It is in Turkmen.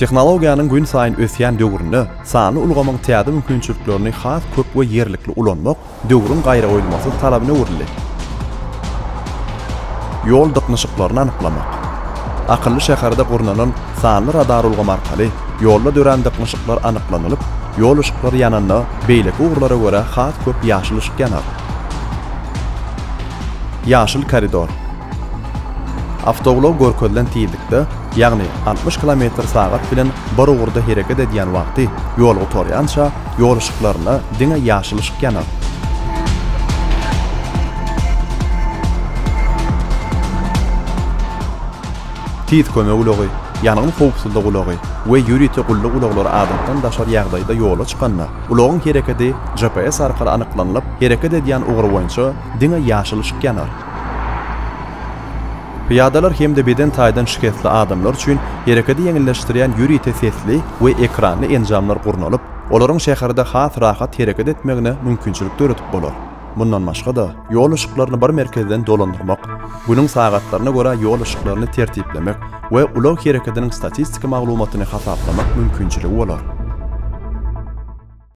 Teknologiýanyň gün saýyn ösýän döwründe sany ulgamyň täze mümkinçiliklerini has köp we ýerlikli ulanmak döwrüň gaýra oýulmasy talabyna urildi. Ýol dyknyşyklaryny anyklamak. Akylly şäherde gurnanan sanly radar ulgamy arkaly ýolda dören dyknyşyklar anyklanylyp, ýol ışıklary ýananda beýleki ugrlara görä has köp ýaşyl ışık ýanar. Ýaşyl koridor. Avtogolov görkezlen tiýdikde, ýagny 60 km/saat bilen bir ugurda hereket edýän wagty ýol oturýança ýol ışıklaryna diňe ýaşyl ışık ýanar. Tiýd köme ulagy, ýanyň howpsuzlyk ulagy we ýürüýte gullyk ulaglar adamdan daşar ýagdaýda ýola çykanda, ulagyň hereketi GPS arkaly anyklanylyp, hereket edýän ugur boýunça diňe ýaşyl ışık ýanar. Piyadalar hem de beden taýdan şikayetli adamlar üçin hereketi ýeňilleşdirýän ýürüýte sesli we ekranly enjamlar gurnalyp, olaryň şäherde has rahat hereket etmegine mümkinçilik töretip bolar. Bundan başga da ýol ışıklaryny bir merkezden dolandyrmak, bunyň sagatlaryna görä ýol ışıklaryny tertiplemek we ulag hereketiniň statistik maglumatyny hasaplamak mümkinçiligi bolar.